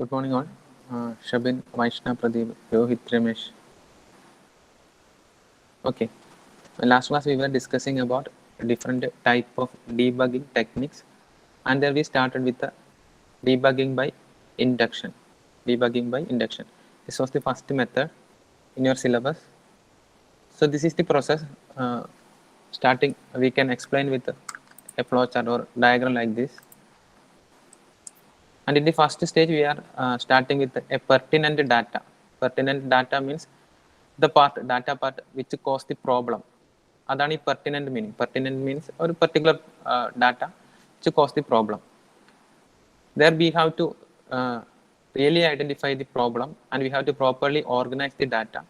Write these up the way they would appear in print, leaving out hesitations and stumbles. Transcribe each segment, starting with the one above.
Good morning all. Shabin, Vaishna, Pradeep, Rohit, Ramesh. Okay. Last class we were discussing about different type of debugging techniques, and there we started with the debugging by induction. Debugging by induction. This was the first method in your syllabus. So this is the process. Starting, we can explain with a flowchart or diagram like this. And in the first stage, we are starting with a pertinent data. Pertinent data means the data part which cause the problem. That's pertinent meaning. Pertinent means or particular data which cause the problem. There we have to really identify the problem, and we have to properly organize the data,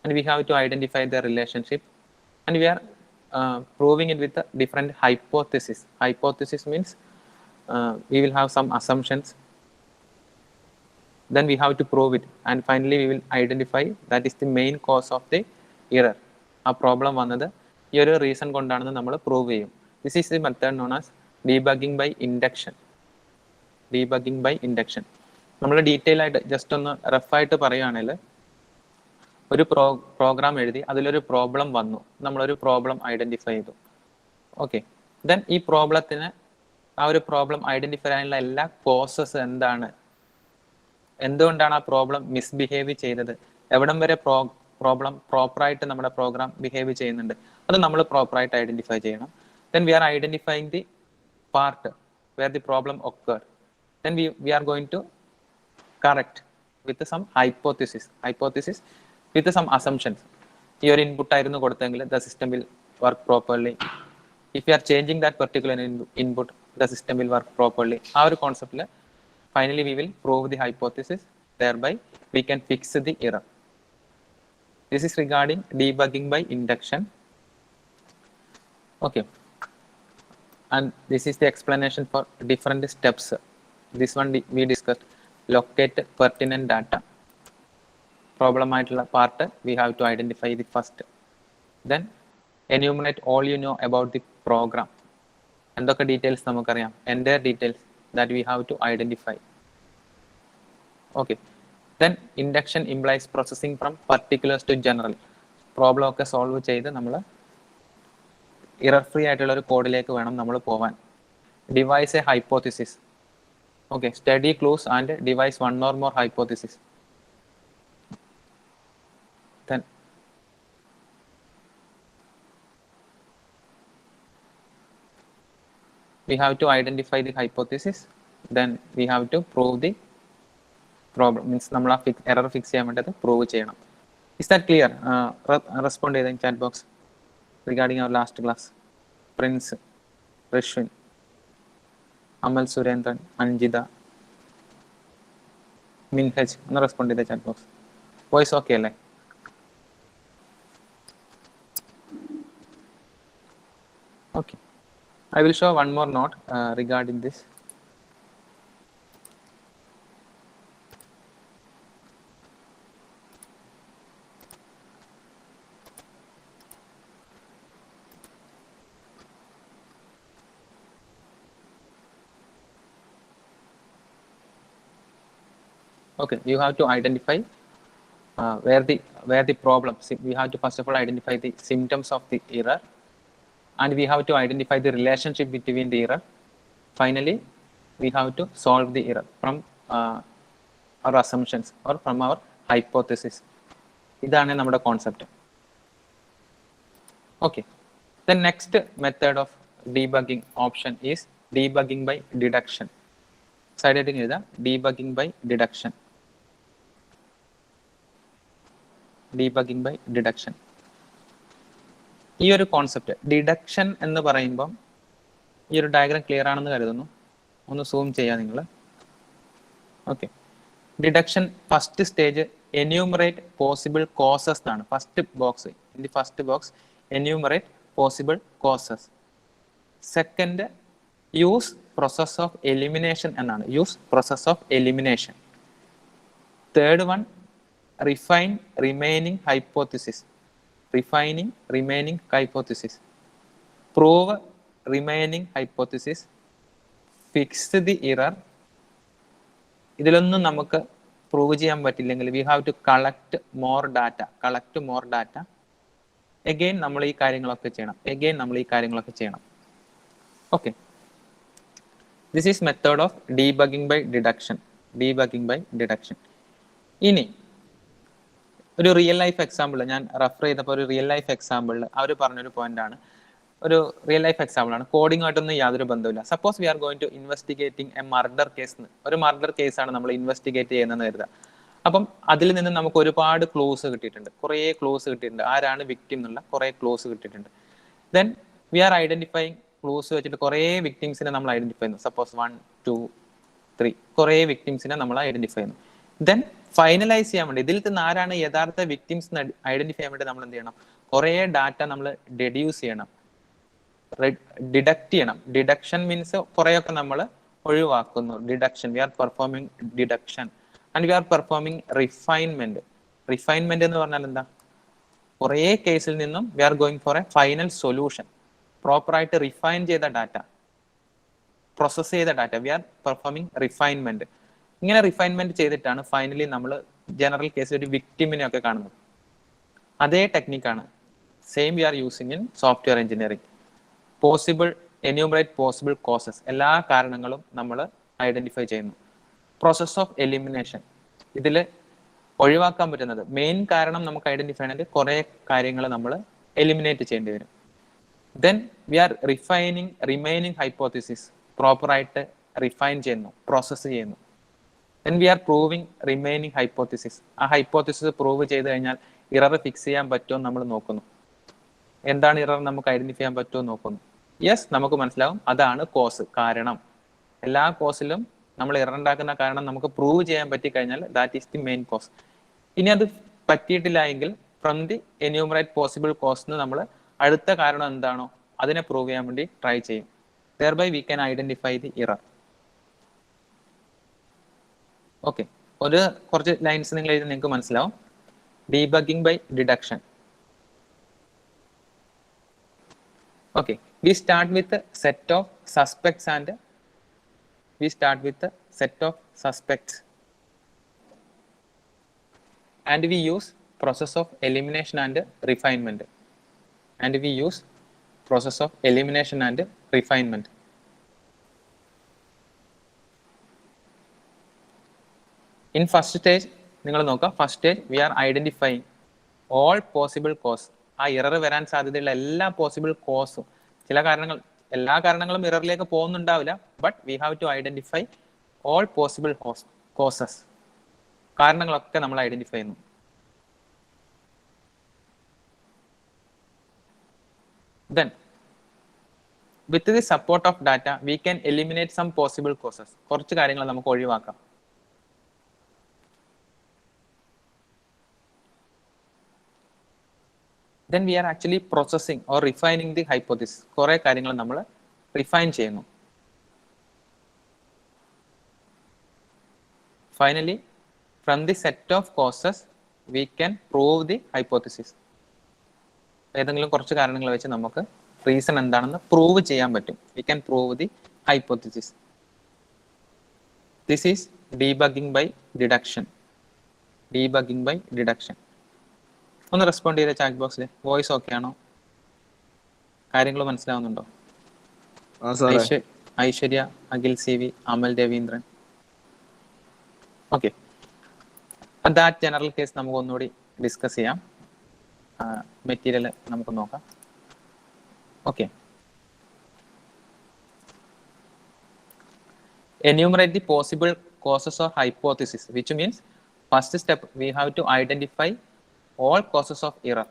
and we have to identify the relationship, and we are proving it with a different hypothesis. Hypothesis means we will have some assumptions, then we have to prove it, and finally we will identify that is the main cause of the error. A problem vannathu ee oru reason kondaanennu nammal prove cheyum. This is the method known as debugging by induction. Debugging by induction. നമ്മൾ detail ആയിട്ട് just ഒന്ന് റഫായിട്ട് പറയുകയാണെങ്കിൽ ഒരു programme എഴുതി അതിലൊരു problem വന്നു, നമ്മളൊരു problem identify ചെയ്തു. ഓക്കെ, ദെൻ ഈ പ്രോബ്ലത്തിന് ആ ഒരു പ്രോബ്ലം ഐഡന്റിഫൈ ചെയ്യാനുള്ള എല്ലാ കോസസ് എന്താണ്, എന്തുകൊണ്ടാണ് ആ പ്രോബ്ലം മിസ്ബിഹേവ് ചെയ്തത്, എവിടം വരെ പ്രോബ്ലം പ്രോപ്പറായിട്ട് നമ്മുടെ പ്രോഗ്രാം ബിഹേവ് ചെയ്യുന്നുണ്ട്, അത് നമ്മൾ പ്രോപ്പറായിട്ട് ഐഡന്റിഫൈ ചെയ്യണം. Then we are identifying the part where the problem occurred. Then we are going to correct with some hypothesis with some assumptions. Your input ആയിരുന്നു കൊടുത്തെങ്കിൽ the system will work properly. If you are changing that particular input, the system will work properly. ആ ഒരു കോൺസെപ്റ്റിൽ finally we will prove the hypothesis, thereby we can fix the error. This is regarding debugging by induction. Okay, and this is the explanation for different steps. This one we discussed. Locate pertinent data. Problem part we have to identify the first. Then enumerate all you know about the program. എന്തൊക്കെ details നമുക്കറിയാം, entire details that we have to identify. Okay. Then induction implies processing from particulars to general. Problem ഒക്കെ solve ചെയ്ത് നമ്മൾ error free ആയിട്ടുള്ള ഒരു കോഡിലേക്ക് വേണം നമ്മൾ പോവാൻ. Devise a hypothesis. Okay, study clues and devise one or more hypothesis. Then we have to identify the hypothesis. Then we have to prove the problem. Means namala error fix cheyan vendata prove cheyanam. Is that clear? Respond in chat box regarding our last class. Prince, Rishwin, Amal Surendran, Anjida, Minhaj, ഒന്ന് respond ചെയ്ത chat box. Voice okay അല്ലേ? Okay, I will show one more note regarding this. Okay, you have to identify where the problem. We have to first of all identify the symptoms of the error, and we have to identify the relationship between the error. Finally, we have to solve the error from our assumptions or from our hypothesis. ഇതാണ് നമ്മുടെ concept. Okay, the next method of debugging option is debugging by deduction. Side heading is debugging by deduction. Debugging by deduction. ഈ ഒരു concept deduction എന്ന് പറയുമ്പോൾ ഈ ഒരു diagram clear ആണെന്ന് കരുതുന്നു. ഒന്ന് സൂം ചെയ്യാം നിങ്ങൾ. Okay, deduction first stage enumерate possible causes എന്നാണ്. First box, in the first box enumerate possible causes. Second use process of elimination എന്നാണ്. Use process of elimination. Third one refine remaining hypothesis. Refining remaining hypothesis. Prove remaining hypothesis. Fix the error. ഇതിലൊന്നും നമുക്ക് prove ചെയ്യാൻ പറ്റില്ലെങ്കിൽ we have to collect more data again നമ്മൾ ഈ കാര്യങ്ങളൊക്കെ ചെയ്യണം. Okay, this is method of debugging by deduction. ഇനി ഒരു റിയൽ ലൈഫ് എക്സാമ്പിൾ ഞാൻ റെഫർ ചെയ്തപ്പോൾ ഒരു റിയൽ ലൈഫ് എക്സാമ്പിളിൽ അവർ പറഞ്ഞൊരു പോയിന്റ് ആണ്, ഒരു റിയൽ ലൈഫ് എക്സാമ്പിൾ ആണ്, കോഡിങ്ങായിട്ടൊന്നും യാതൊരു ബന്ധമില്ല. Suppose we are going to investigating a murder case. ഒരു മർഡർ കേസാണ് നമ്മൾ ഇൻവെസ്റ്റിഗേറ്റ് ചെയ്യുന്നതെന്ന് കരുതുക. അപ്പം അതിൽ നിന്ന് നമുക്ക് ഒരുപാട് ക്ലൂസ് കിട്ടിയിട്ടുണ്ട്, ആരാണ് വിക്ടിം എന്നുള്ള കുറേ ക്ലൂസ് കിട്ടിയിട്ടുണ്ട്. Then we are identifying clues വെച്ചിട്ട് കുറേ വിക്ടിംസിനെ നമ്മൾ ഐഡന്റിഫൈ ചെയ്യുന്നു. സപ്പോസ് 1, 2, 3 കുറേ വിക്ടിംസിനെ നമ്മൾ ഐഡന്റിഫൈ ചെയ്യുന്നു. ദെൻ ഫൈനലൈസ് ചെയ്യാൻ വേണ്ടി ഇതിൽ നിന്ന് ആരാണ് യഥാർത്ഥ വിക്ടിംസ് ഐഡന്റിഫൈ ചെയ്യാൻ വേണ്ടി നമ്മൾ എന്ത് ചെയ്യണം? കുറേ ഡാറ്റ നമ്മൾ ഡെഡ്യൂസ് ചെയ്യണം, ഡിഡക്ട് ചെയ്യണം. ഡിഡക്ഷൻ മീൻസ് കുറേയൊക്കെ നമ്മൾ ഒഴിവാക്കുന്നു. Deduction, we are performing deduction and we are performing refinement. Refinement എന്ന് പറഞ്ഞാൽ എന്താ? കുറേ കേസിൽ നിന്നും we are going for a final solution. പ്രോപ്പറായിട്ട് റിഫൈൻ ചെയ്ത ഡാറ്റ, പ്രോസസ് ചെയ്ത data, we are performing refinement. ഇങ്ങനെ റിഫൈൻമെന്റ് ചെയ്തിട്ടാണ് ഫൈനലി നമ്മൾ ജനറൽ കേസിൽ ഒരു വിക്ടിമിനെ ഒക്കെ കാണുന്നത്. അതേ ടെക്നിക്കാണ് same we are using in software engineering. Enumerate possible causes, എല്ലാ കാരണങ്ങളും നമ്മൾ ഐഡന്റിഫൈ ചെയ്യുന്നു. പ്രോസസ് ഓഫ് എലിമിനേഷൻ, ഇതിൽ ഒഴിവാക്കാൻ പറ്റുന്നത് മെയിൻ കാരണം നമുക്ക് ഐഡന്റിഫൈ ചെയ്യണമെങ്കിൽ കുറേ കാര്യങ്ങൾ നമ്മൾ എലിമിനേറ്റ് ചെയ്യേണ്ടി വരും. Then we are refining remaining hypothesis, പ്രോപ്പറായിട്ട് റിഫൈൻ ചെയ്യുന്നു, പ്രോസസ്സ് ചെയ്യുന്നു. Then we are proving remaining hypothesis, ആ ഹൈപ്പോത്തിസിസ് പ്രൂവ് ചെയ്ത് കഴിഞ്ഞാൽ ഇറർ ഫിക്സ് ചെയ്യാൻ പറ്റുമോ നമ്മൾ നോക്കുന്നു. എന്താണ് ഇറർ നമുക്ക് ഐഡന്റിഫൈ ചെയ്യാൻ പറ്റുമോ നോക്കുന്നു. യെസ്, നമുക്ക് മനസ്സിലാവും അതാണ് കോസ്, കാരണം. എല്ലാ കോസിലും നമ്മൾ ഇറർ ഉണ്ടാക്കുന്ന കാരണം നമുക്ക് പ്രൂവ് ചെയ്യാൻ പറ്റി കഴിഞ്ഞാൽ that is the main cause. ഇനി അത് പറ്റിയിട്ടില്ല എങ്കിൽ from the enumerate possible cause നമ്മൾ അടുത്ത കാരണം എന്താണോ അതിനെ പ്രൂവ് ചെയ്യാൻ വേണ്ടി ട്രൈ ചെയ്യും. thereby we can identify the error. Okay, ഒരു കുറച്ച് ലൈൻസ് നിങ്ങൾ എഴുതി നിങ്ങൾക്ക് മനസ്സിലാവും. Debugging by deduction. Okay, we start with a set of suspects and we use process of elimination and refinement. In first stage, നിങ്ങൾ നോക്കുക, first stage we are identifying all possible cause. ആ error വരാൻ സാധ്യതയുള്ള എല്ലാ possible കോസും, എല്ലാ കാരണങ്ങളും ഇററിലേക്ക് പോകുന്നുണ്ടാവില്ല, but we have to identify all possible causes. കാരണങ്ങളൊക്കെ നമ്മൾ ഐഡന്റിഫൈ ചെയ്യുന്നു. Then with the support of data we can eliminate some possible causes. കുറച്ച് കാര്യങ്ങൾ നമുക്ക് ഒഴിവാക്കാം. Then we are actually processing or refining the hypothesis. കുറേ കാര്യങ്ങൾ നമ്മൾ റിഫൈൻ ചെയ്യുന്നു. Finally, from the set of causes we can prove the hypothesis. ഏതെങ്കിലും കുറച്ച് കാരണങ്ങൾ വെച്ച് നമുക്ക് റീസൺ എന്താണെന്ന് പ്രൂവ് ചെയ്യാൻ പറ്റും. We can prove the hypothesis. This is debugging by deduction. ഒന്ന് റെസ്പോണ്ട് ചെയ്ത ചാറ്റ് ബോക്സിൽ. വോയിസ് ഓക്കെ ആണോ? കാര്യങ്ങൾ മനസ്സിലാവുന്നുണ്ടോ? Aishwarya, Akhil CV, Amal Raveendran. Okay, that general case നമുക്ക് ഒന്നുകൂടി ഡിസ്കസ് ചെയ്യാം. മെറ്റീരിയൽ നമുക്ക് നോക്കാം. Okay, enumerate the possible causes or hypothesis, which means first step we have to identify all causes of error.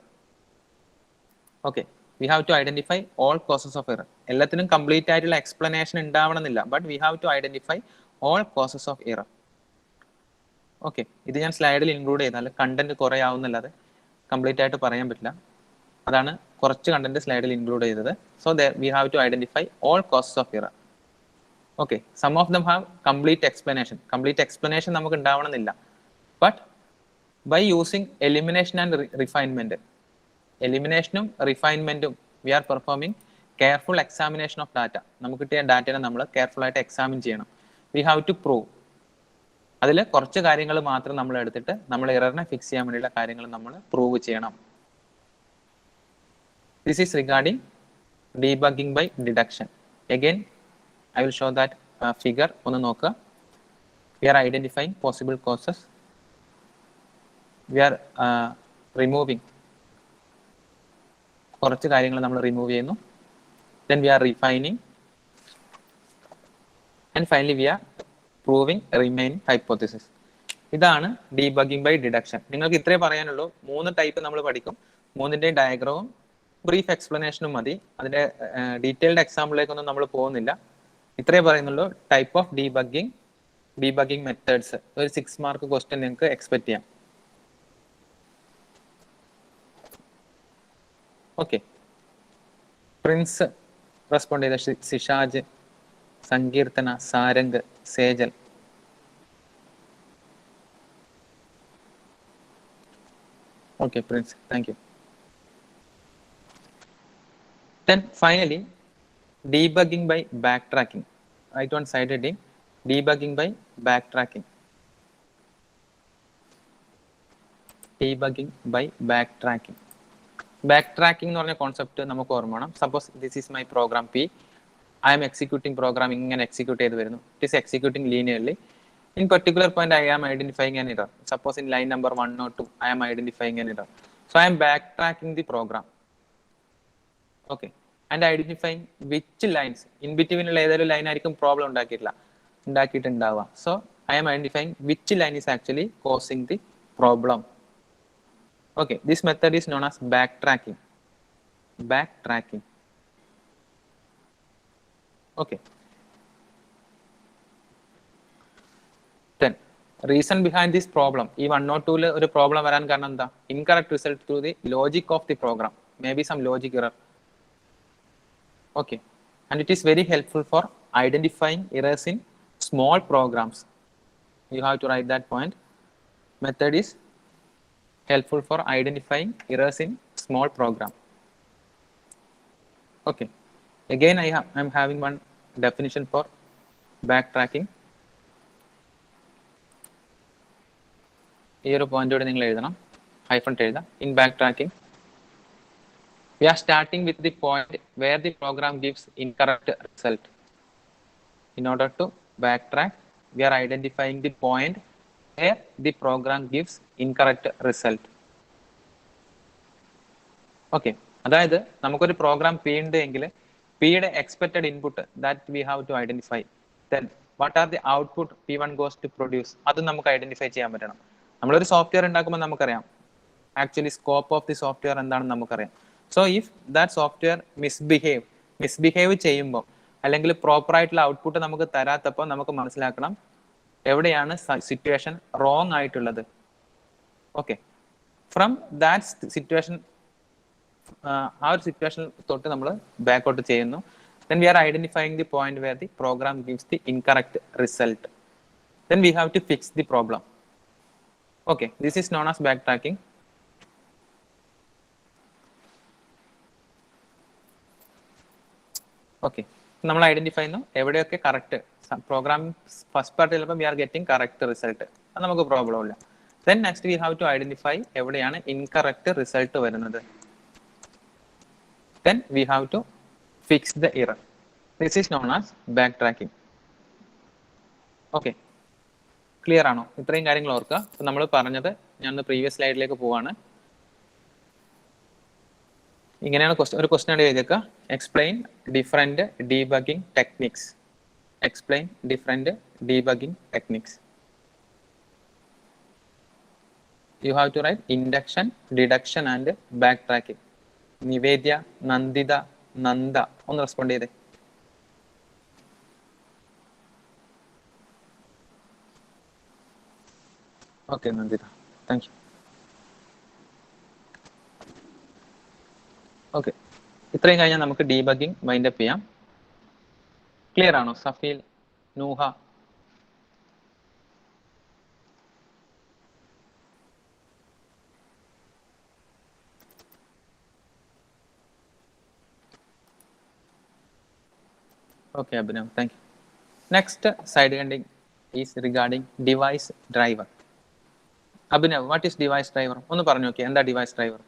Okay, we have to identify all causes of error. എല്ലാത്തിനും complete ആയിട്ടുള്ള explanation ഉണ്ടാവണമെന്നില്ല, but we have to identify all causes of error. Okay, ഇത് ഞാൻ സ്ലൈഡിൽ include ചെയ്താൽ content കുറേ ആവുന്നല്ലാതെ complete ആയിട്ട് പറയാൻ പറ്റില്ല. അതാണ് കുറച്ച് കണ്ടന്റ് സ്ലൈഡിൽ ഇൻക്ലൂഡ് ചെയ്തത്. So we have to identify all causes of error. Okay, some of them have complete explanation നമുക്ക് ഉണ്ടാവണമെന്നില്ല, but by using elimination and refinement, എലിമിനേഷനും റിഫൈൻമെന്റും we are performing careful examination of data. നമുക്ക് കിട്ടിയ ഡാറ്റയെ നമ്മൾ കെയർഫുൾ ആയിട്ട് എക്സാമിൻ ചെയ്യണം. We have to prove. അതിൽ കുറച്ച് കാര്യങ്ങൾ മാത്രം നമ്മൾ എടുത്തിട്ട് നമ്മൾ എററിനെ ഫിക്സ് ചെയ്യാൻ വേണ്ടിയുള്ള കാര്യങ്ങൾ നമ്മൾ പ്രൂവ് ചെയ്യണം. This is regarding debugging by deduction. Again, I will show that figure. ഒന്ന് നോക്കുക. We are identifying possible causes. We are removing കുറച്ച് കാര്യങ്ങൾ നമ്മൾ റിമൂവ് ചെയ്യുന്നു. Then we are refining. And finally we are proving remaining hypothesis. ഇതാണ് debugging by deduction. നിങ്ങൾക്ക് ഇത്രേ പറയാനുള്ളൂ. 3 ടൈപ്പ് നമ്മൾ പഠിക്കും. 3ന്റെ ഡയഗ്രവും ബ്രീഫ് എക്സ്പ്ലനേഷനും മതി. അതിന്റെ ഡീറ്റെയിൽഡ് എക്സാമ്പിളിലേക്കൊന്നും നമ്മൾ പോകുന്നില്ല. ഇത്രേ പറയുന്നുള്ളൂ. Type of debugging methods. ഒരു 6 മാർക്ക് ക്വസ്റ്റ്യൻ നിങ്ങൾക്ക് എക്സ്പെക്ട് ചെയ്യാം. ഓക്കെ, പ്രിൻസ് റെസ്പോണ്ട് ചെയ്ത സിഷാജ്, സങ്കീർത്തന, Sarang, Sejal. Okay, Prince, thank you. Then finally, debugging by backtracking. Right one side heading, debugging by backtracking. Debugging by backtracking. Backtracking എന്ന് പറഞ്ഞ കോൺസെപ്റ്റ് നമുക്ക് ഓർമ്മ വേണം. Suppose this is my program P. I am executing program ഇങ്ങനെ execute ചെയ്ത് വരുന്നു. It is executing linearly. In particular point, I am identifying an error. Suppose in line number 1 or 2, I am identifying an error. So I am backtracking the program. Okay. And identifying which lines. In between ഏതൊരു line ആയിരിക്കും problem ഉണ്ടാക്കിയിട്ടുണ്ടാവുക. So I am identifying which line is actually causing the problem. Okay. This method is known as backtracking. Backtracking. Okay. Then reason behind this problem, ഈ 102 ഒരു problem വരാൻ കാരണം എന്താ? Incorrect result through the logic of the program, maybe some logic error. Okay, and it is very helpful for identifying errors in small programs. You have to write that point. Method is helpful for identifying errors in small program. Okay, again I am having one definition for backtracking. ഈ ഒരു പോയിന്റോടെ നിങ്ങൾ എഴുതണം, hyphen എഴുതാം. In back tracking we are starting with the point where the program gives incorrect result. In order to backtrack, we are identifying the point where the program gives incorrect result. Okay, അതായത് നമുക്കൊരു programme P ഉണ്ട് എങ്കിൽ പിയുടെ expected input that we have to identify. Then what are the output P1 goes to produce, അത് നമുക്ക് identify ചെയ്യാൻ പറ്റണം. നമ്മളൊരു സോഫ്റ്റ്വെയർ ഉണ്ടാക്കുമ്പോൾ നമുക്കറിയാം actually scope of the software എന്താണെന്ന് നമുക്കറിയാം. So if that software misbehave ചെയ്യുമ്പോൾ അല്ലെങ്കിൽ പ്രോപ്പർ ആയിട്ടുള്ള ഔട്ട്പുട്ട് നമുക്ക് തരാത്തപ്പോൾ നമുക്ക് മനസ്സിലാക്കണം എവിടെയാണ് സിറ്റുവേഷൻ റോങ് ആയിട്ടുള്ളത്. ഓക്കെ, ഫ്രം ദാറ്റ് സിറ്റുവേഷൻ, ആ ഒരു സിറ്റുവേഷൻ തൊട്ട് നമ്മൾ ബാക്കൗട്ട് ചെയ്യുന്നു. Then we are identifying the point where the program gives the incorrect result. Then we have to fix the problem. Okay, this is known as backtracking. Okay, നമ്മൾ identify ചെയ്യുന്നു എവിടെയൊക്കെ correct program first part ചിലപ്പോൾ we are getting correct result, അത് നമുക്ക് problem ഇല്ല. Then next we have to identify എവിടെയാണ് incorrect result വരുന്നത്. Then we have to fix the error. This is known as backtracking. Okay, clear ആണോ? ഇത്രയും കാര്യങ്ങൾ ഓർക്കുക. അപ്പോൾ നമ്മൾ പറഞ്ഞത് ഞാൻ പ്രീവിയസ് സ്ലൈഡിലേക്ക് പോവാണ്. ഇങ്ങനെയാണ് ഒരു ക്വസ്റ്റ്യൻ ആയിട്ട് എഴുതിയേക്കുക. Explain different debugging techniques. Explain different debugging techniques. You have to write induction, deduction and backtracking. Nivedya, Nanditha, Nanda ഒന്ന് റെസ്പോണ്ട് ചെയ്തേ. Okay Nanditha, thank you. Okay, ഇത്രയും കഴിഞ്ഞാൽ നമുക്ക് ഡീബഗിംഗ് വൈൻഡ് അപ്പ് ചെയ്യാം. ക്ലിയർ ആണോ? Safeel, Nuh, okay Abhinav, thank you. Next, side ending is regarding device driver. Abhinav, what is device driver? ഒന്ന് പറഞ്ഞു നോക്കിയേ, എന്താ device driver?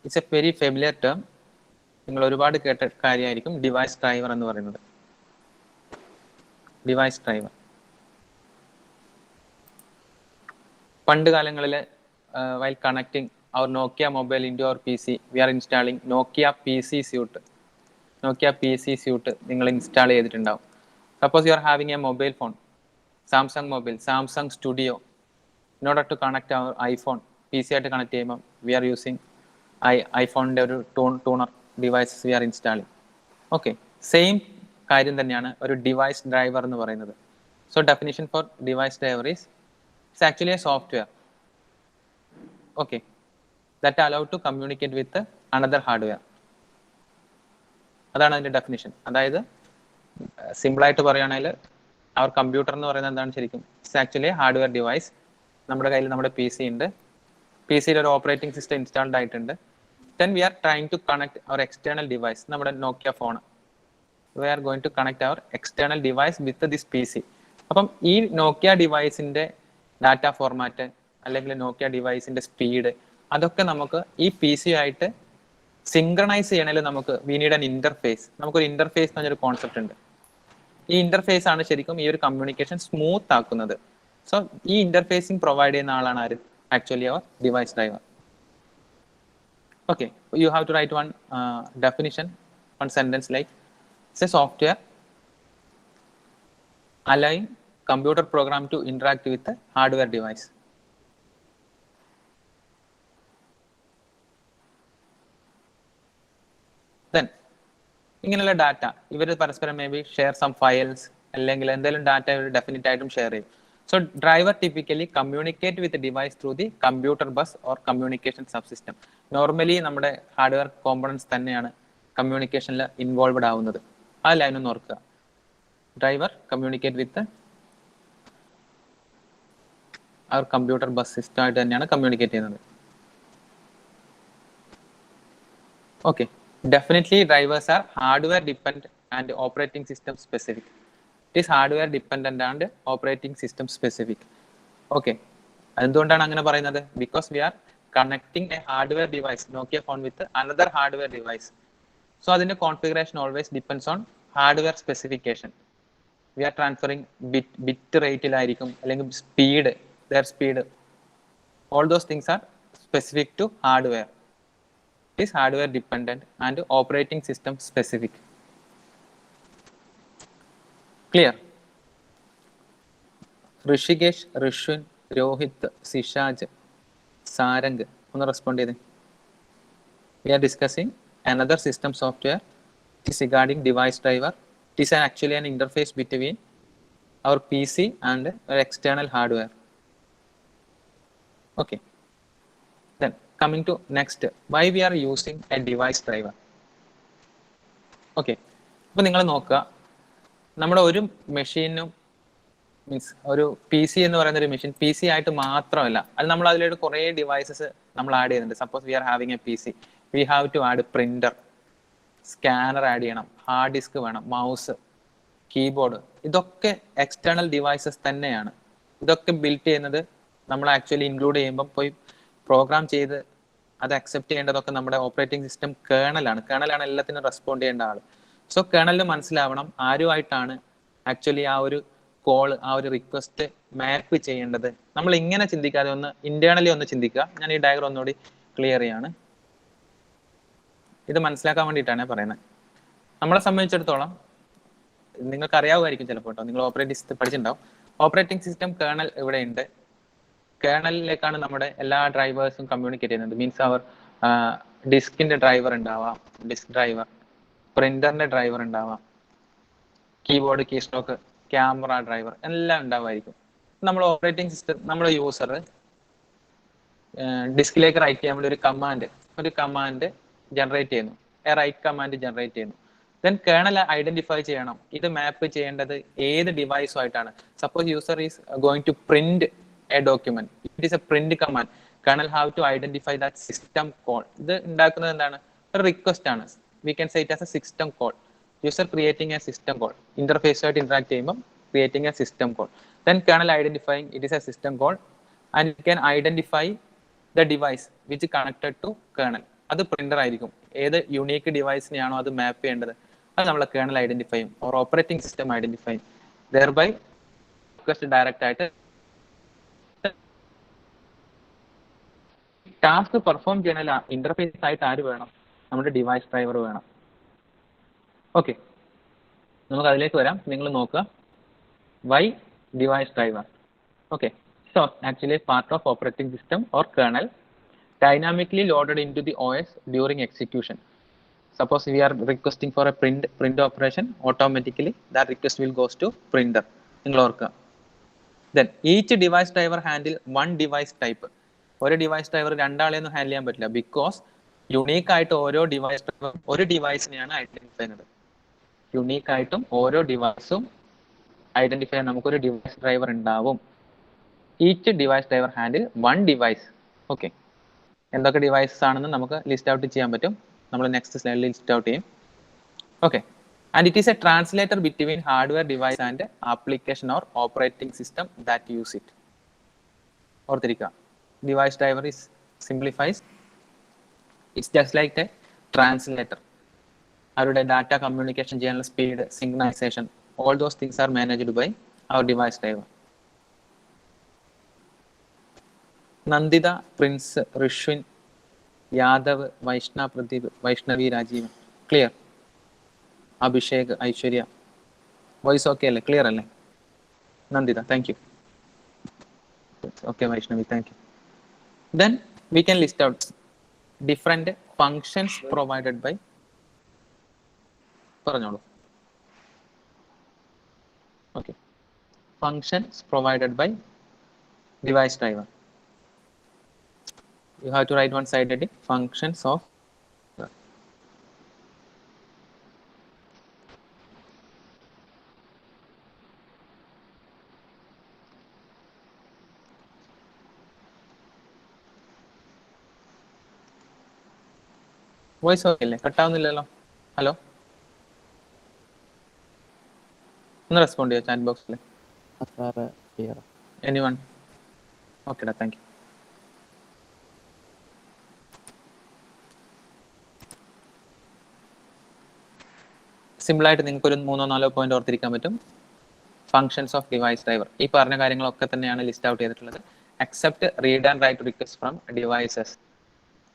It's a very familiar term. നിങ്ങൾ ഒരുപാട് കേട്ട കാര്യമായിരിക്കും ഡിവൈസ് ഡ്രൈവർ എന്ന് പറയുന്നത്. ഡിവൈസ് ഡ്രൈവർ പണ്ട് കാലങ്ങളിൽ while connecting our Nokia mobile into our PC, we are installing Nokia PC suite. Nokia PC suite നിങ്ങൾ ഇൻസ്റ്റാൾ ചെയ്തിട്ടുണ്ടാവും. Suppose you are having a mobile phone, Samsung mobile, Samsung Studio. In order to connect our iPhone, PC ആയിട്ട് connect ചെയ്യുമ്പോൾ we are using iPhone ഒരു tuner devices we are installing. Okay, same കാര്യം തന്നെയാണ് ഒരു device driver എന്ന് പറയുന്നത്. So definition for device driver is it's actually a software, okay, that allow to communicate with another hardware. അതാണ് അതിന്റെ definition. അതായത് simple ആയിട്ട് പറയുകയാണെങ്കിൽ അവർ കമ്പ്യൂട്ടർ എന്ന് പറയുന്നത് എന്താണ് ശരിക്കും? It's actually hardware device. നമ്മുടെ കയ്യിൽ നമ്മുടെ പി സി ഉണ്ട്, പി സിയിൽ ഒരു ഓപ്പറേറ്റിംഗ് സിസ്റ്റം ഇൻസ്റ്റാൾഡ് ആയിട്ടുണ്ട്. Then we are trying to connect our external device, നമ്മുടെ Nokia phone. We are going to connect our external device with this P C. അപ്പം ഈ നോക്കിയ ഡിവൈസിന്റെ ഡാറ്റ ഫോർമാറ്റ് അല്ലെങ്കിൽ നോക്കിയ ഡിവൈസിന്റെ സ്പീഡ് അതൊക്കെ നമുക്ക് ഈ പി സി ആയിട്ട് സിങ്ക്രണൈസ് ചെയ്യണമെങ്കിൽ നമുക്ക് വി നീഡ് ആൻ ഇന്റർഫേസ്. നമുക്കൊരു ഇന്റർഫേസ് എന്ന് പറഞ്ഞൊരു കോൺസെപ്റ്റ് ഉണ്ട്. ഈ ഇന്റർഫേസ് ആണ് ശരിക്കും ഈ ഒരു കമ്മ്യൂണിക്കേഷൻ സ്മൂത്ത് ആക്കുന്നത്. സോ ഈ ഇന്റർഫേസിംഗ് പ്രൊവൈഡ് ചെയ്യുന്ന ആളാണ് ആര്? ആക്ച്വലി അവർ device driver. Okay, you have to write one definition, one sentence like it's a software allowing computer program to interact with the hardware device. Then ഇങ്ങനെയുള്ള data ഇവർ പരസ്പരം may be share some files അല്ലെങ്കിൽ എന്തെങ്കിലും data ഇവർ definite ആയിട്ടും share ചെയ്യും. So driver typically communicate with the device through the computer bus or communication subsystem. Normally നമ്മുടെ hardware components തന്നെയാണ് കമ്മ്യൂണിക്കേഷനിൽ ഇൻവോൾവഡ് ആവുന്നത്. ആ ലൈൻ ഒന്ന് ഓർക്കുക. Driver communicate with our computer bus system ആയിട്ട് തന്നെയാണ് കമ്മ്യൂണിക്കേറ്റ് ചെയ്യുന്നത്. Okay, definitely drivers are hardware depend and operating system specific. It is hardware dependent and operating system specific. Okay, എന്തുകൊണ്ടാണ് അങ്ങനെ പറയുന്നത്? Because we are connecting a hardware device, Nokia phone, with another hardware device. So അതിന്റെ configuration always depends on hardware specification. We are transferring bit rate ലായിരിക്കും അല്ലെങ്കിൽ speed, their speed. All those things are specific to hardware. It is hardware dependent and operating system specific. Clear? Rishikesh, ഋഷ്വൻ, Rohit, സിഷാജ്, Sarang ഒന്ന് respond ചെയ്തേ. We are discussing another system software. It is regarding device driver. It is actually an interface between our PC and our external hardware. Okay. Then coming to next, why we are using a device driver? Okay. അപ്പോൾ നിങ്ങൾ നോക്കുക, നമ്മുടെ ഒരു മെഷീനും means ഒരു P C എന്ന് പറയുന്ന ഒരു മെഷീൻ പി സി ആയിട്ട് മാത്രമല്ല, അത് നമ്മൾ അതിലേക്ക് കുറേ ഡിവൈസസ് നമ്മൾ ആഡ് ചെയ്യുന്നുണ്ട്. Suppose we are having a P C, we have to add printer, scanner add ചെയ്യണം, ഹാർഡ് ഡിസ്ക് വേണം, മൗസ്, കീബോർഡ്. ഇതൊക്കെ എക്സ്റ്റേണൽ ഡിവൈസസ് തന്നെയാണ്. ഇതൊക്കെ ബിൽഡ് ചെയ്യുന്നത് നമ്മൾ ആക്ച്വലി ഇൻക്ലൂഡ് ചെയ്യുമ്പോൾ പോയി പ്രോഗ്രാം ചെയ്ത് അത് അക്സെപ്റ്റ് ചെയ്യേണ്ടതൊക്കെ നമ്മുടെ ഓപ്പറേറ്റിംഗ് സിസ്റ്റം കേണലാണ് എല്ലാത്തിനും റെസ്പോണ്ട് ചെയ്യേണ്ട ആൾ. സോ കേണലിന് മനസ്സിലാവണം ആരുമായിട്ടാണ് ആക്ച്വലി ആ ഒരു കോൾ, ആ ഒരു റിക്വസ്റ്റ് മാപ്പ് ചെയ്യേണ്ടത്. നമ്മൾ ഇങ്ങനെ ചിന്തിക്കാതെ ഒന്ന് ഇന്റേണലി ഒന്ന് ചിന്തിക്കുക. ഞാൻ ഈ ഡയഗ്രം ഒന്നുകൂടി ക്ലിയർ ചെയ്യാണ്. ഇത് മനസ്സിലാക്കാൻ വേണ്ടിയിട്ടാണ് പറയുന്നത്. നമ്മളെ സംബന്ധിച്ചിടത്തോളം നിങ്ങൾക്ക് അറിയാവുമായിരിക്കും ചിലപ്പോൾ കേട്ടോ, നിങ്ങൾ ഓപ്പറേറ്റിംഗ് സിസ്റ്റം പഠിച്ചിട്ടുണ്ടാവും. ഓപ്പറേറ്റിംഗ് സിസ്റ്റം കേണൽ ഇവിടെ ഉണ്ട്. കേണലിലേക്കാണ് നമ്മുടെ എല്ലാ ഡ്രൈവേഴ്സും കമ്മ്യൂണിക്കേറ്റ് ചെയ്യുന്നത്. മീൻസ് അവർ ഡിസ്കിന്റെ ഡ്രൈവർ ഉണ്ടാവാം, ഡിസ്ക് ഡ്രൈവർ, പ്രിന്ററിന്റെ ഡ്രൈവർ ഉണ്ടാവാം, keyboard, key stroke, camera driver എല്ലാം ഉണ്ടാവുമായിരിക്കും. നമ്മൾ ഓപ്പറേറ്റിംഗ് സിസ്റ്റം, നമ്മുടെ യൂസർ ഡിസ്കിലേക്ക് റൈറ്റ് ചെയ്യാൻ വേണ്ടി ഒരു കമാൻഡ് ജനറേറ്റ് ചെയ്യുന്നു, റൈറ്റ് കമാൻഡ് ജനറേറ്റ് ചെയ്യുന്നു. ദെൻ കേണൽ ഐഡന്റിഫൈ ചെയ്യണം ഇത് മാപ്പ് ചെയ്യേണ്ടത് ഏത് ഡിവൈസുമായിട്ടാണ്. Suppose user is going to print a document, it is a print command. Kernel have to identify that system call. ഇത് ഉണ്ടാക്കുന്നത് എന്താണ്? ഒരു റിക്വസ്റ്റ് ആണ്. We can say it as a system call. User creating a system call. Interface ആയിട്ട് interact ചെയ്യുമ്പോൾ creating a system call. Then kernel identifying it is a system call, and it can identify the device which is connected to kernel. അത് printer ആയിരിക്കും. ഏത് unique ഡിവൈസിനെയാണോ അത് മാപ്പ് ചെയ്യേണ്ടത് അത് നമ്മളെ colonel identify ചെയ്യും, ഓർ ഓപ്പറേറ്റിംഗ് സിസ്റ്റം ഐഡന്റിഫൈ ചെയ്യും. ദെയർബൈ request direct ആയിട്ട് ടാസ്ക് പെർഫോം ചെയ്യാൻ ഇന്റർഫേസ് ആയിട്ട് ആര് വേണം? നമ്മുടെ ഡിവൈസ് ഡ്രൈവർ വേണം. ഓക്കെ, നമുക്ക് അതിലേക്ക് വരാം. നിങ്ങൾ നോക്കുക, why device driver? Okay, so actually part of operating system or kernel dynamically loaded into the OS during execution. Suppose we are requesting for a print operation, automatically that request will goes to printer. Then each device driver handle one device type. ഒരു device driver രണ്ടാളെയൊന്നും handle ചെയ്യാൻ പറ്റില്ല, because unique ആയിട്ട് ഓരോ device driver ഒരു ഡിവൈസിനെയാണ് identify ചെയ്യുന്നത്. Unique ആയിട്ടും ഓരോ ഡിവൈസും identify ചെയ്യാൻ നമുക്കൊരു ഡിവൈസ് ഡ്രൈവർ ഉണ്ടാവും. Each device driver handle one device. Okay, എന്തൊക്കെ ഡിവൈസസ് ആണെന്ന് നമുക്ക് ലിസ്റ്റ് ഔട്ട് ചെയ്യാൻ പറ്റും. നമ്മൾ നെക്സ്റ്റ് സ്ലൈഡിൽ ലിസ്റ്റ് ഔട്ട് ചെയ്യും. Okay, and it is a translator between hardware device and application or operating system that use it. ഓർത്തിരിക്കുക, device driver is simplifies, it's just like a translator. അവരുടെ data communication ചെയ്യാനുള്ള speed, synchronisation, all those things are managed by our device driver. Nanditha, Prince, Rishwin, Yadav, Vaishnav, Pradeep, Vaishnavi, Rajeev, clear? Abhishek, Aishwarya, voice okay അല്ലേ? Clear അല്ലേ? Nandita, thank you. Okay Vaishnavi, thank you. Then we can list out different functions provided by, പറഞ്ഞോളൂ. Okay, functions provided by device driver. You have to write one side heading, functions of. Voice okay അല്ലേ? കട്ടാവുന്നില്ലല്ലോ? Hello, ഒന്ന് respond ചെയ്യാം chat ബോക്സിൽ. Anyone? ഓക്കെടാ, thank you. സിമ്പിളായിട്ട് നിങ്ങൾക്ക് ഒരു 3-4 point ഓർത്തിരിക്കാൻ പറ്റും. ഫങ്ഷൻസ് ഓഫ് ഡിവൈസ് ഡ്രൈവർ, ഈ പറഞ്ഞ കാര്യങ്ങളൊക്കെ തന്നെയാണ് ലിസ്റ്റ് ഔട്ട് ചെയ്തിട്ടുള്ളത്. Accept read and write request from devices.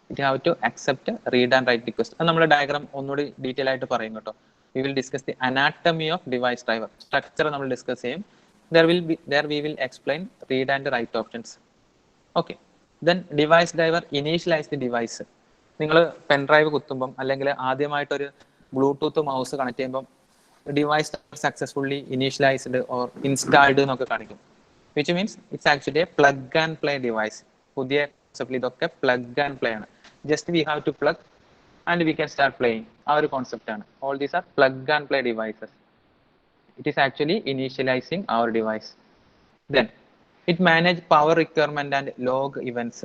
It have to accept read and write request. അത് നമ്മുടെ ഡയഗ്രാം ഒന്നുകൂടി ഡീറ്റെയിൽ ആയിട്ട് പറയും കേട്ടോ. We will discuss the anatomy of device driver. Structure നമ്മൾ ഡിസ്കസ് ചെയ്യും. There we will explain read and write options. Okay, then device driver initialize the device. നിങ്ങൾ pen drive കുത്തുമ്പം അല്ലെങ്കിൽ ആദ്യമായിട്ടൊരു ബ്ലൂടൂത്ത് മൗസ് കണക്ട് ചെയ്യുമ്പം device successfully initialized or installed എന്നൊക്കെ കാണിക്കും, which means it's actually a plug and play device. പുതിയ കോൺസെപ്റ്റിൽ ഇതൊക്കെ പ്ലഗ് ആൻഡ് പ്ലേ ആണ്. Just we have to plug and we can start playing. ആ ഒരു കോൺസെപ്റ്റ് ആണ്. All these are plug and play devices. It is actually initializing our device. Then it manage power requirement and log events.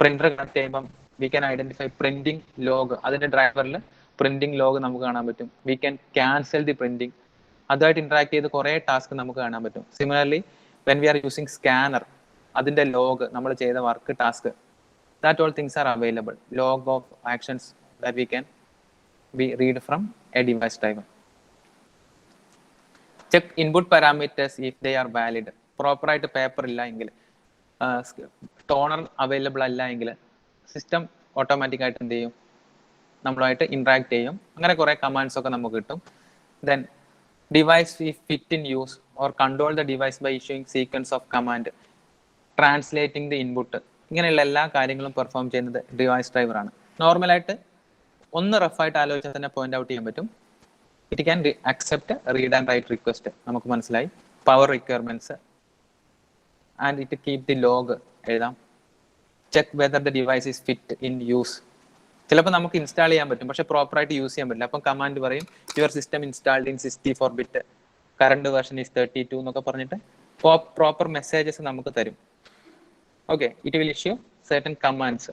Printer connect ചെയ്യുമ്പം we can identify printing log. അതിന്റെ ഡ്രൈവറിൽ printing log നമുക്ക് കാണാൻ പറ്റും. We can cancel the printing. അതുമായിട്ട് interact ചെയ്ത് കുറേ task നമുക്ക് കാണാൻ പറ്റും. Similarly when we are using scanner, അതിന്റെ ലോഗ്, നമ്മൾ ചെയ്ത work, task, that all things are available. Log of actions that we can read from a device driver. Check input parameters if they are valid. പ്രോപ്പറായിട്ട് paper ഇല്ല എങ്കിൽ, toner available അല്ല എങ്കിൽ system automatic ആയിട്ട് എന്ത് ചെയ്യും? നമ്മളുമായിട്ട് ഇന്ററാക്ട് ചെയ്യും. അങ്ങനെ കുറേ കമാൻഡ്സ് ഒക്കെ നമുക്ക് കിട്ടും. Then device if fit in use or control the device by issuing sequence of command, translating the input, ഇങ്ങനെയുള്ള എല്ലാ കാര്യങ്ങളും പെർഫോം ചെയ്യുന്നത് ഡിവൈസ് ഡ്രൈവറാണ്. നോർമലായിട്ട് ഒന്ന് റഫായിട്ട് ആലോചിച്ചാൽ തന്നെ പോയിന്റ് ഔട്ട് ചെയ്യാൻ പറ്റും. It can accept read and write request. നമുക്ക് മനസ്സിലായി. Power requirements and it keep the log എഴുതാം. Check whether the device is fit in use. ചിലപ്പോൾ നമുക്ക് ഇൻസ്റ്റാൾ ചെയ്യാൻ പറ്റും, പക്ഷെ പ്രോപ്പറായിട്ട് യൂസ് ചെയ്യാൻ പറ്റില്ല. അപ്പം കമാൻഡ് പറയും your system installed in 64 bit, current version is 32 എന്നൊക്കെ പറഞ്ഞിട്ട് പ്രോപ്പർ മെസ്സേജസ് നമുക്ക് തരും. Okay, it will issue certain commands.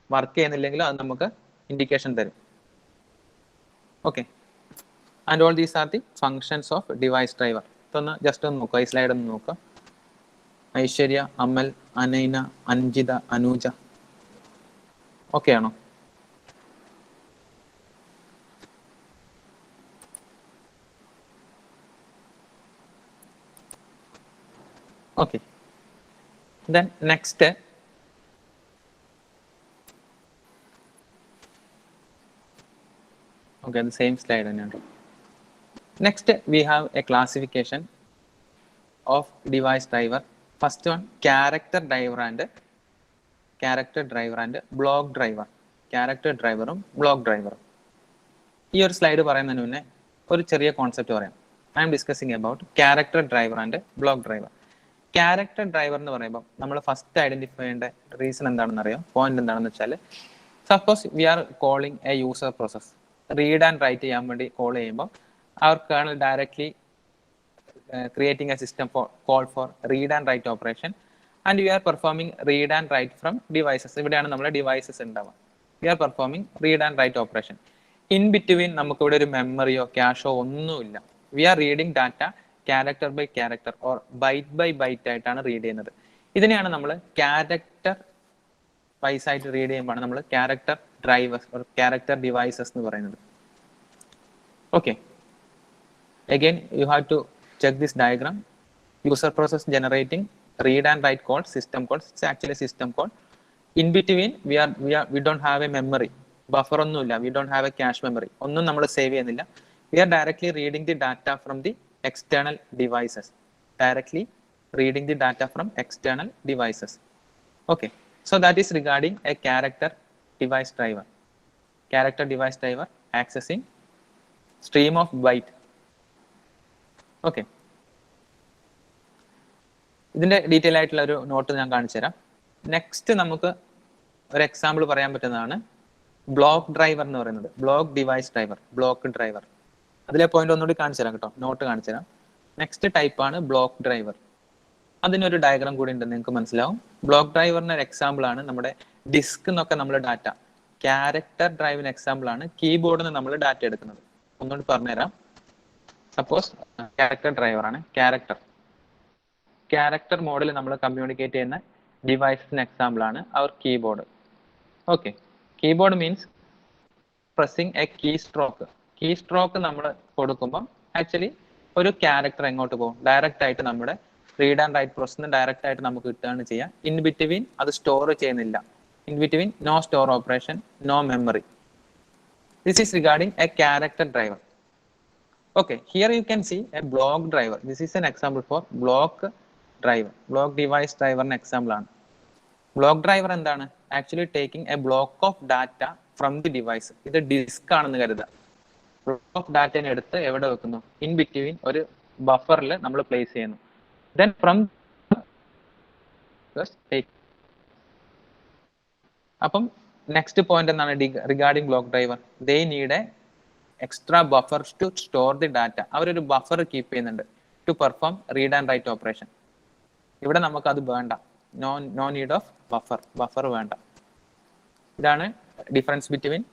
Work ചെയ്യുന്നില്ലെങ്കിലും അത് നമുക്ക് ഇൻഡിക്കേഷൻ തരും. ഓക്കെ, and all these are the functions of device driver. Just ഒന്ന് നോക്കുക, ഈ സ്ലൈഡ് ഒന്ന് നോക്കുക. ഐശ്വര്യ, അമൽ, അനൈന, അഞ്ജിത, അനൂജ, ഓക്കെ ആണോ? Okay. Then next, okay, the same slide. Next, we have a classification of device driver. First one, character driver and block driver. Character driver and block driver. Here slide പറയുന്നതിന് മുന്നേ ഒരു ചെറിയ concept പറയാം. I am discussing about character driver and block driver. Character driver എന്ന് പറയുമ്പോൾ നമ്മൾ first identify ചെയ്യേണ്ട reason എന്താണെന്ന് അറിയാം. പോയിന്റ് എന്താണെന്ന് വെച്ചാൽ, suppose we are calling a user process, read and write ചെയ്യാൻ വേണ്ടി കോൾ ചെയ്യുമ്പോൾ our kernel directly creating a system for call for read and write operation, and we are performing read and write from devices. ഇവിടെയാണ് നമ്മുടെ devices ഉണ്ടാവുക. We are performing read and write operation. In between നമുക്ക് ഇവിടെ ഒരു മെമ്മറിയോ ക്യാഷോ ഒന്നുമില്ല. We are reading data character by character or byte by byte ആയിട്ടാണ് read ചെയ്യുന്നത്. ഇതിനെയാണ് നമ്മൾ ക്യാരക്ടർ വൈസ് ആയിട്ട് റീഡ് ചെയ്യുമ്പോൾ നമ്മൾ character drivers or character devices എന്ന് പറയുന്നത്. Okay, again you have to check this diagram. User process generating read and write code, system code. It's actually system code. In between we don't have a memory buffer onnuilla, we don't have a cache memory, onnum nammal save cheyyunnilla. We are directly reading the data from the external devices. Okay, so that is regarding a character device driver. Character device driver accessing stream of byte. Okay, ഇതിന്റെ detail ആയിട്ടുള്ള ഒരു not ഞാൻ കാണിച്ചു തരാം. Next നമുക്ക് ഒരു example പറയാൻ പറ്റുന്നതാണ് ബ്ലോക്ക് ഡ്രൈവർ എന്ന് പറയുന്നത്. Block device driver, block driver. അതിലെ പോയിന്റ് ഒന്നുകൂടി കാണിച്ചു തരാം കേട്ടോ, നോട്ട് കാണിച്ചു തരാം. നെക്സ്റ്റ് ടൈപ്പാണ് ബ്ലോക്ക് ഡ്രൈവർ. അതിനൊരു ഡയഗ്രാം കൂടി ഉണ്ട്, നിങ്ങൾക്ക് മനസ്സിലാവും. ബ്ലോക്ക് ഡ്രൈവറിന് ഒരു എക്സാമ്പിൾ ആണ് നമ്മുടെ ഡിസ്ക് എന്നൊക്കെ നമ്മൾ ഡാറ്റ. ക്യാരക്ടർ ഡ്രൈവിന് എക്സാമ്പിൾ ആണ് കീബോർഡിൽ നിന്ന് നമ്മൾ ഡാറ്റ എടുക്കുന്നത്. ഒന്നുകൂടി പറഞ്ഞുതരാം. സപ്പോസ് ക്യാരക്ടർ ഡ്രൈവർ ആണ്, ക്യാരക്ടർ മോഡിൽ നമ്മൾ കമ്മ്യൂണിക്കേറ്റ് ചെയ്യുന്ന ഡിവൈസിന് എക്സാമ്പിൾ ആണ് our keyboard. Okay, keyboard means pressing a key stroke നമ്മൾ കൊടുക്കുമ്പോൾ ആക്ച്വലി ഒരു ക്യാരക്ടർ എങ്ങോട്ട് പോകും, ഡയറക്റ്റ് ആയിട്ട് നമ്മുടെ റീഡ് ആൻഡ് റൈറ്റ് പ്രോസസ്സിന് ഡയറക്റ്റ് ആയിട്ട് നമുക്ക് കിട്ടുകയാണ് ചെയ്യുക. ഇൻ ബിറ്റ്വീൻ അത് സ്റ്റോർ ചെയ്യുന്നില്ല. In between no store operation, no memory. This is regarding a character driver. Okay, here you can see a block driver. This is an example for block driver. Block device driver an example ആണ്. Block driver എന്താണ്? Actually taking a block of data from the device. ഇത് disk ആണെന്ന് കരുതുക. Block of data എടുത്ത് എവിടെ വെക്കുന്നു? In between ഒരു ബഫറിൽ നമ്മൾ പ്ലേസ് ചെയ്യുന്നു. Then from just take. അപ്പം നെക്സ്റ്റ് പോയിന്റ് എന്താണ് regarding block driver? They need a extra buffers to store the data. അവരൊരു ബഫർ കീപ്പ് ചെയ്യുന്നുണ്ട് to perform read and write operation. ഇവിടെ നമുക്ക് അത് വേണ്ട, നോ നീഡ് ഓഫ് ബഫർ വേണ്ട. ഇതാണ് difference between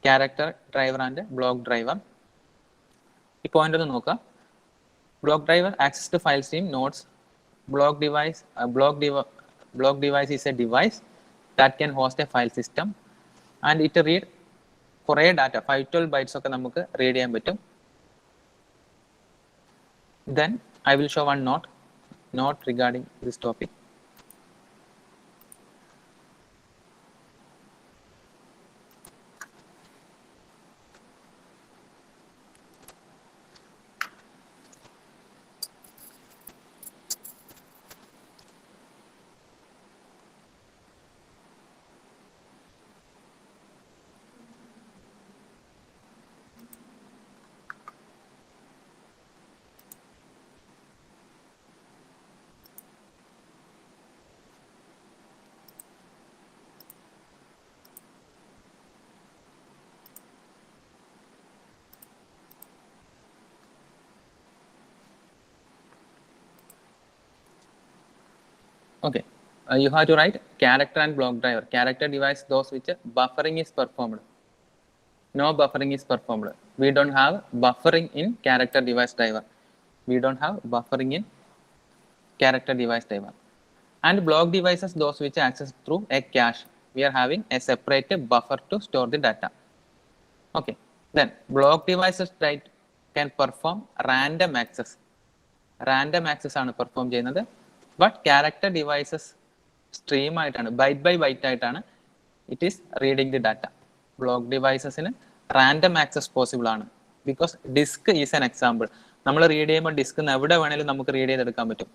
character driver and block driver. ഈ point ഒന്ന് നോക്കുക. Block driver access to file stream notes. Block device is a device that can host a file system and it read കുറേ data, 512 bytes ഒക്കെ നമുക്ക് read ചെയ്യാൻ പറ്റും. Then I will show one note regarding this topic. Okay, you have to write character and block driver. Character device those which buffering is performed. No buffering is performed. We don't have buffering in character device driver. We don't have buffering in character device driver. And block devices, those which access through a cache, we are having a separate buffer to store the data. Okay, then block devices can perform random access. Random access ആണ് perform ചെയ്യുന്നത്. But character devices stream ആയിട്ടാണ്, byte by byte ആയിട്ടാണ് it is reading the data. Block devices in random access possible ആണ്. Because disk is an example. നമ്മൾ read ചെയ്യുമ്പോൾ disk എവിടെ വേണേലും നമുക്ക് റീഡ് ചെയ്തെടുക്കാൻ പറ്റും.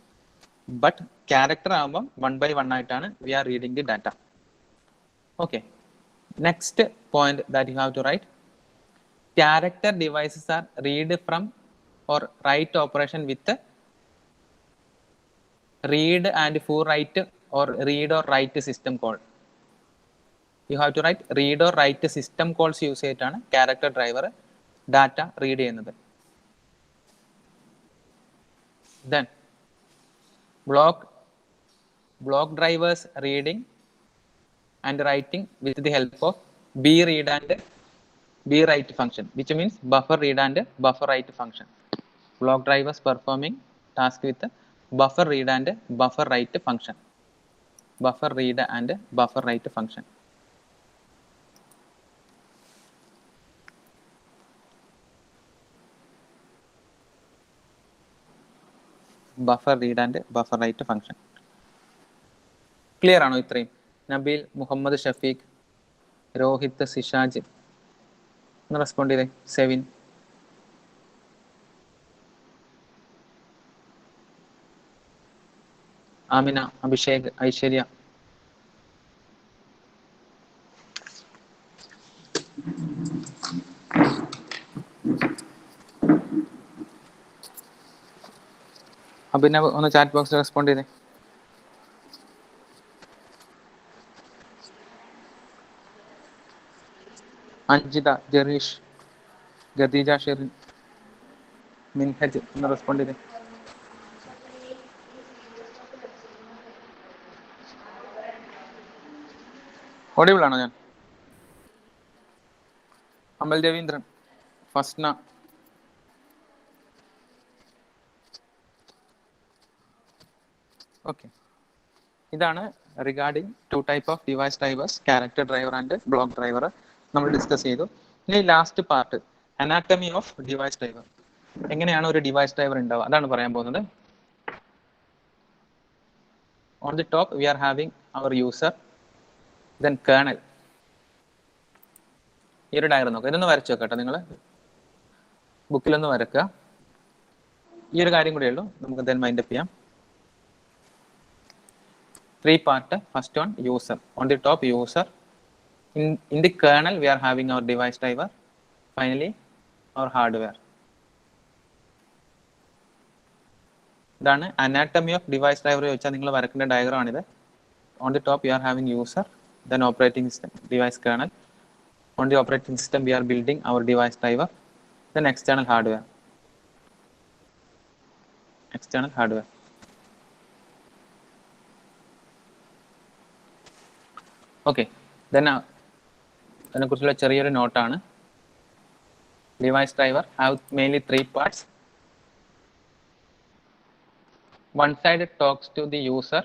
But character ആകുമ്പോൾ 1 by 1 ആയിട്ടാണ് we are reading the data. Okay. Next point that you have to write. Character devices are read from or write operation with read and for write or read or write system call. You have to write read or write system calls use ചെയ്തിട്ടാണ് character driver data read ചെയ്യുന്നത്. Then block drivers reading and writing with the help of bread and bwrite function, which means buffer read and buffer write function. Block drivers performing task with buffer read and buffer write function. Buffer read and buffer write function. Buffer read and buffer write function. Clear ആണോ ഇത്രയും? നബീൽ, മുഹമ്മദ് ഷഫീഖ്, രോഹിത്, സിഷാജ് ഒന്ന് respond ചെയ്തേ. സെവിൻ, ആമിന, അഭിഷേക്, ഐശ്വര്യ. അഭിനവ് ഒന്ന് chat ബോക്സിൽ respond ചെയ്തേ. അഞ്ജിത, ജെറീഷ്, ഖദീജ ഷെറിൻ, മിൻഹജ് ഒന്ന് respond ചെയ്തേ. Audible ആണോ ഞാൻ? അമൽ രവീന്ദ്രൻ, ഫസ്ന, ഓക്കെ. ഇതാണ് regarding two type of device drivers, character driver and block driver നമ്മൾ ഡിസ്കസ് ചെയ്തു. ഇനി last part anatomy of device driver. എങ്ങനെയാണ് ഒരു ഡിവൈസ് ഡ്രൈവർ ഉണ്ടാവുക അതാണ് പറയാൻ പോകുന്നത്. On the top we are having our user, then kernel. ഈ ഒരു ഡയഗ്രം നോക്കുക, ഇതൊന്ന് വരച്ചു വെക്കട്ടെ, നിങ്ങൾ ബുക്കിലൊന്ന് വരക്കുക. ഈ ഒരു കാര്യം കൂടെ ഉള്ളൂ, നമുക്ക് ദെൻ മൈൻഡ് അപ്പ് ചെയ്യാം. 3 part. First one, user. On the top, user. In the kernel, we are having our device driver. Finally, our hardware. Then anatomy of device driver. Diagram. On the top, we are having user. Then operating system, device kernel. On the operating system, we are building our device driver. Then external hardware. External hardware. Okay, then അതിനെക്കുറിച്ചുള്ള ചെറിയൊരു നോട്ടാണ്. Device driver have mainly 3 parts. One side it talks to the user.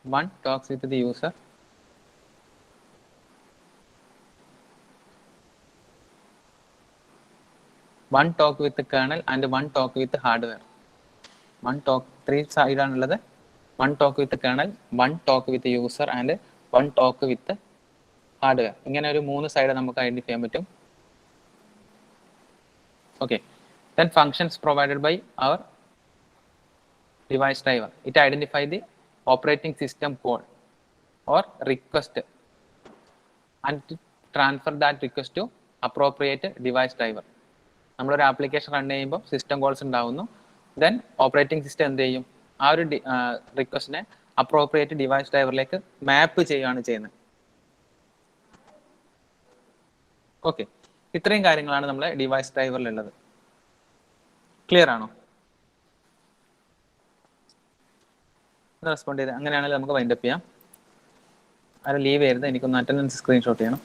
One talks with the user. One talk with the kernel and one talk with the hardware. One talk, 3 side ആണുള്ളത്. One talk with the kernel, one talk with the user and one talk with the hardware. ഇങ്ങനെ ഒരു 3 side നമുക്ക് identify ചെയ്യാൻ പറ്റും. Okay, then functions provided by our device driver. It identify the operating system call or request and transfer that request to appropriate device driver. നമ്മളൊരു application run ചെയ്യുമ്പോൾ system calls ഉണ്ടാവുന്നു. Then operating system എന്ത് ചെയ്യും, ആ ഒരു റിക്വസ്റ്റിനെ appropriate device ഡ്രൈവറിലേക്ക് മാപ്പ് ചെയ്യുകയാണ് ചെയ്യുന്നത്. Okay, ഇത്രയും കാര്യങ്ങളാണ് നമ്മളെ ഡിവൈസ് ഡ്രൈവറിലുള്ളത്. ക്ലിയർ ആണോ? റെസ്പോണ്ട് ചെയ്ത് അങ്ങനെയാണെങ്കിൽ നമുക്ക് വൈൻഡപ്പ് ചെയ്യാം. അത് ലീവ് ചെയ്യരുത്, എനിക്കൊന്ന് അറ്റൻഡൻസ് സ്ക്രീൻഷോട്ട് ചെയ്യണം.